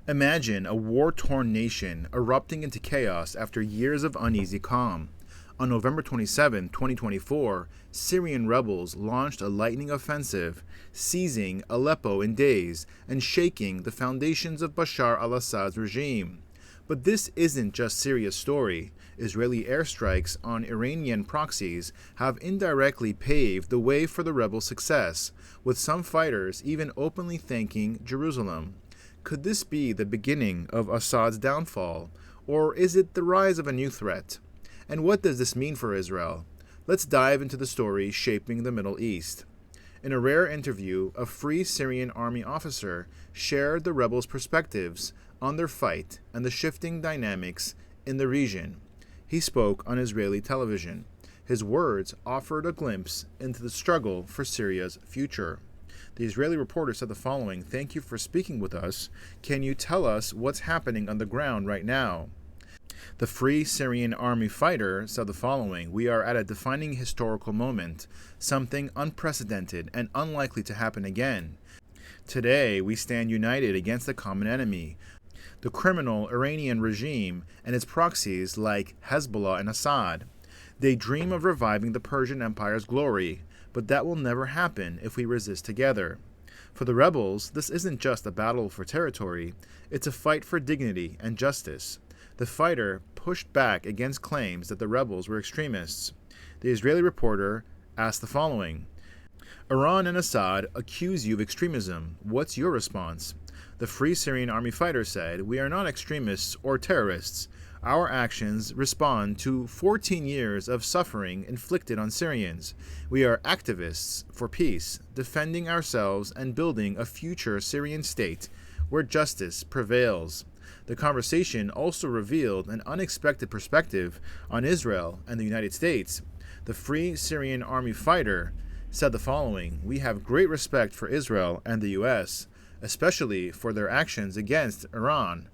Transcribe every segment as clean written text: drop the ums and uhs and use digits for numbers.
Imagine a war-torn nation erupting into chaos after years of uneasy calm. On November 27, 2024, Syrian rebels launched a lightning offensive, seizing Aleppo in days and shaking the foundations of Bashar al-Assad's regime. But this isn't just Syria's story. Israeli airstrikes on Iranian proxies have indirectly paved the way for the rebel success, with some fighters even openly thanking Jerusalem. Could this be the beginning of Assad's downfall, or is it the rise of a new threat? And what does this mean for Israel? Let's dive into the story shaping the Middle East. In a rare interview, a Free Syrian Army officer shared the rebels' perspectives on their fight and the shifting dynamics in the region. He spoke on Israeli television. His words offered a glimpse into the struggle for Syria's future. The Israeli reporter said the following: "Thank you for speaking with us. Can you tell us what's happening on the ground right now?" The Free Syrian Army fighter said the following: "We are at a defining historical moment, something unprecedented and unlikely to happen again. Today, we stand united against the common enemy, the criminal Iranian regime and its proxies like Hezbollah and Assad. They dream of reviving the Persian Empire's glory, but that will never happen if we resist together. For the rebels, this isn't just a battle for territory, it's a fight for dignity and justice." The fighter pushed back against claims that the rebels were extremists. The Israeli reporter asked the following: "Iran and Assad accuse you of extremism. What's your response?" The Free Syrian Army fighter said, "We are not extremists or terrorists. Our actions respond to 14 years of suffering inflicted on Syrians. We are activists for peace, defending ourselves and building a future Syrian state where justice prevails." The conversation also revealed an unexpected perspective on Israel and the United States. The Free Syrian Army fighter said the following: "We have great respect for Israel and the U.S., especially for their actions against Iran,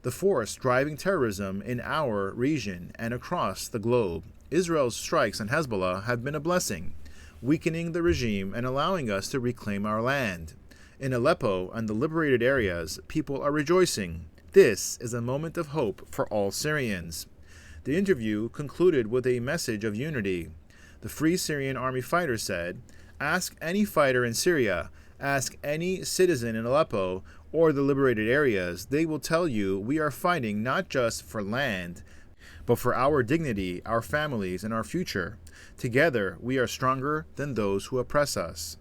the force driving terrorism in our region and across the globe. Israel's strikes on Hezbollah have been a blessing, weakening the regime and allowing us to reclaim our land. In Aleppo and the liberated areas, people are rejoicing. This is a moment of hope for all Syrians." The interview concluded with a message of unity. The Free Syrian Army fighter said, "Ask any fighter in Syria, ask any citizen in Aleppo or the liberated areas, they will tell you we are fighting not just for land, but for our dignity, our families, and our future. Together, we are stronger than those who oppress us."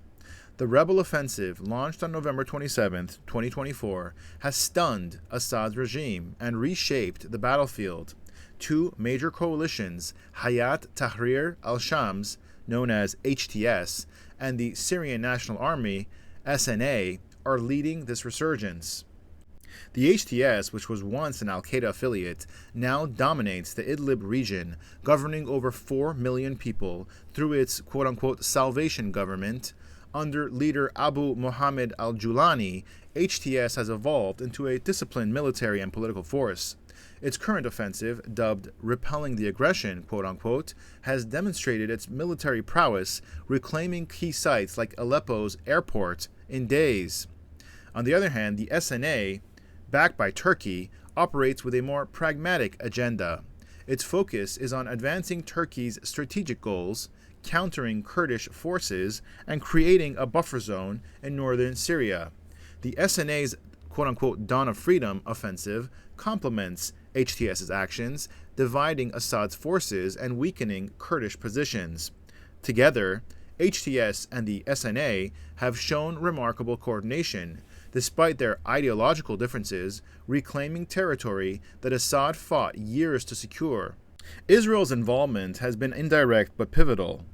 The rebel offensive, launched on November 27, 2024, has stunned Assad's regime and reshaped the battlefield. Two major coalitions, Hayat Tahrir al-Shams, known as HTS, and the Syrian National Army, SNA, are leading this resurgence. The HTS, which was once an al-Qaeda affiliate, now dominates the Idlib region, governing over 4 million people through its quote-unquote salvation government. Under leader Abu Mohammed al-Julani, HTS has evolved into a disciplined military and political force. Its current offensive, dubbed Repelling the Aggression, quote-unquote, has demonstrated its military prowess, reclaiming key sites like Aleppo's airport in days. On the other hand, the SNA, backed by Turkey, operates with a more pragmatic agenda. Its focus is on advancing Turkey's strategic goals, countering Kurdish forces, and creating a buffer zone in northern Syria. The SNA's quote-unquote Dawn of Freedom offensive complements HTS's actions, dividing Assad's forces and weakening Kurdish positions. Together, HTS and the SNA have shown remarkable coordination, despite their ideological differences, reclaiming territory that Assad fought years to secure. Israel's involvement has been indirect but pivotal.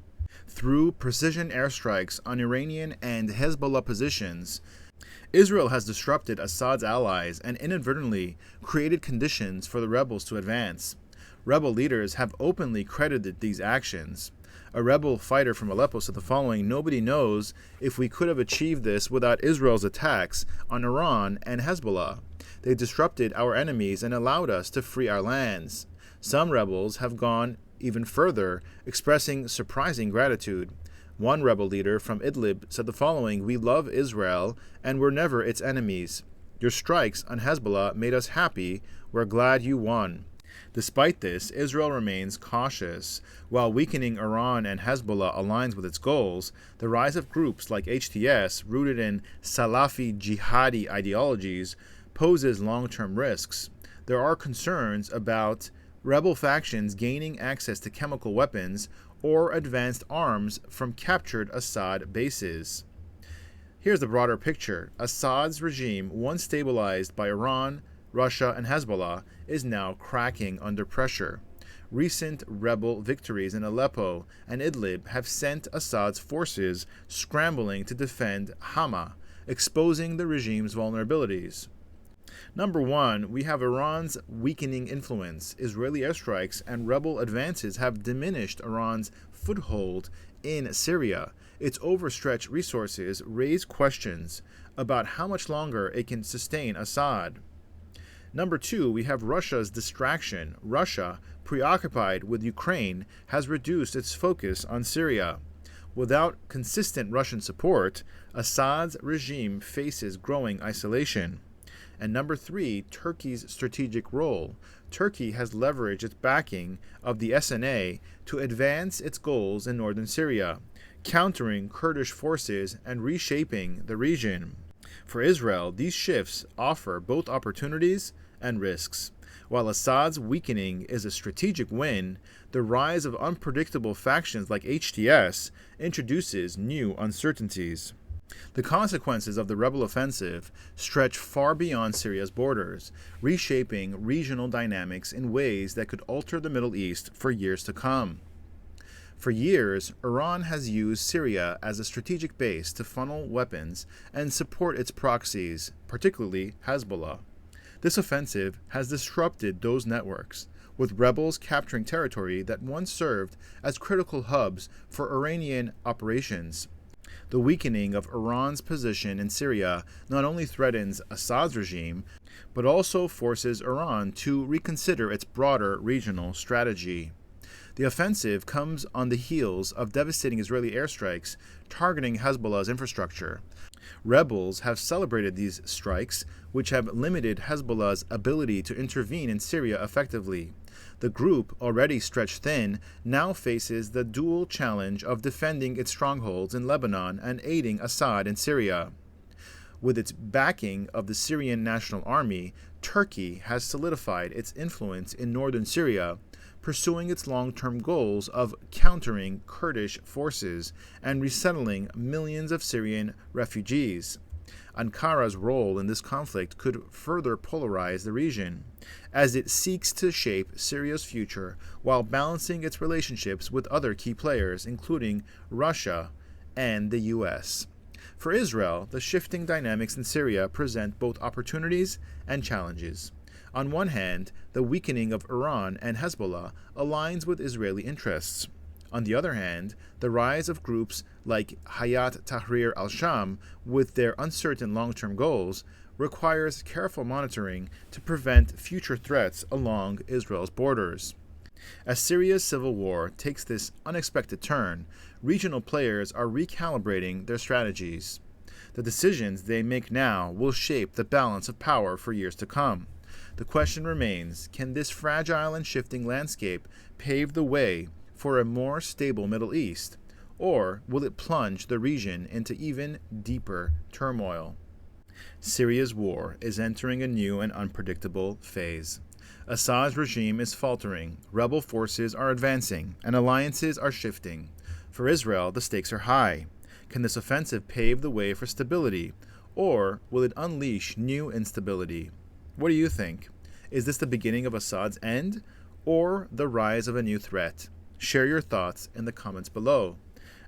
Through precision airstrikes on Iranian and Hezbollah positions, Israel has disrupted Assad's allies and inadvertently created conditions for the rebels to advance. Rebel leaders have openly credited these actions. A rebel fighter from Aleppo said the following: "Nobody knows if we could have achieved this without Israel's attacks on Iran and Hezbollah. They disrupted our enemies and allowed us to free our lands." Some rebels have gone even further, expressing surprising gratitude. One rebel leader from Idlib said the following: "We love Israel and we're never its enemies. Your strikes on Hezbollah made us happy. We're glad you won. Despite this, Israel remains cautious. While weakening Iran and Hezbollah aligns with its goals, the rise of groups like HTS, rooted in Salafi jihadi ideologies, poses long-term risks. There are concerns about rebel factions gaining access to chemical weapons or advanced arms from captured Assad bases. Here's the broader picture. Assad's regime, once stabilized by Iran, Russia, and Hezbollah, is now cracking under pressure. Recent rebel victories in Aleppo and Idlib have sent Assad's forces scrambling to defend Hama, exposing the regime's vulnerabilities. Number one, we have Iran's weakening influence. Israeli airstrikes and rebel advances have diminished Iran's foothold in Syria. Its overstretched resources raise questions about how much longer it can sustain Assad. Number two, we have Russia's distraction. Russia, preoccupied with Ukraine, has reduced its focus on Syria. Without consistent Russian support, Assad's regime faces growing isolation. And number three, Turkey's strategic role. Turkey has leveraged its backing of the SNA to advance its goals in northern Syria, countering Kurdish forces and reshaping the region. For Israel, these shifts offer both opportunities and risks. While Assad's weakening is a strategic win, the rise of unpredictable factions like HTS introduces new uncertainties. The consequences of the rebel offensive stretch far beyond Syria's borders, reshaping regional dynamics in ways that could alter the Middle East for years to come. For years, Iran has used Syria as a strategic base to funnel weapons and support its proxies, particularly Hezbollah. This offensive has disrupted those networks, with rebels capturing territory that once served as critical hubs for Iranian operations. The weakening of Iran's position in Syria not only threatens Assad's regime, but also forces Iran to reconsider its broader regional strategy. The offensive comes on the heels of devastating Israeli airstrikes targeting Hezbollah's infrastructure. Rebels have celebrated these strikes, which have limited Hezbollah's ability to intervene in Syria effectively. The group, already stretched thin, now faces the dual challenge of defending its strongholds in Lebanon and aiding Assad in Syria. With its backing of the Syrian National Army, Turkey has solidified its influence in northern Syria, pursuing its long-term goals of countering Kurdish forces and resettling millions of Syrian refugees. Ankara's role in this conflict could further polarize the region, as it seeks to shape Syria's future while balancing its relationships with other key players, including Russia and the U.S. For Israel, the shifting dynamics in Syria present both opportunities and challenges. On one hand, the weakening of Iran and Hezbollah aligns with Israeli interests. On the other hand, the rise of groups like Hayat Tahrir al-Sham, with their uncertain long-term goals, requires careful monitoring to prevent future threats along Israel's borders. As Syria's civil war takes this unexpected turn, regional players are recalibrating their strategies. The decisions they make now will shape the balance of power for years to come. The question remains, can this fragile and shifting landscape pave the way for a more stable Middle East, or will it plunge the region into even deeper turmoil? Syria's war is entering a new and unpredictable phase. Assad's regime is faltering, rebel forces are advancing, and alliances are shifting. For Israel, the stakes are high. Can this offensive pave the way for stability, or will it unleash new instability? What do you think? Is this the beginning of Assad's end, or the rise of a new threat? Share your thoughts in the comments below.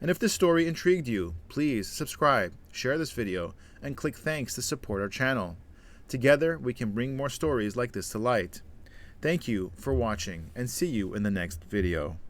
And if this story intrigued you, please subscribe, share this video, and click thanks to support our channel. Together, we can bring more stories like this to light. Thank you for watching, and see you in the next video.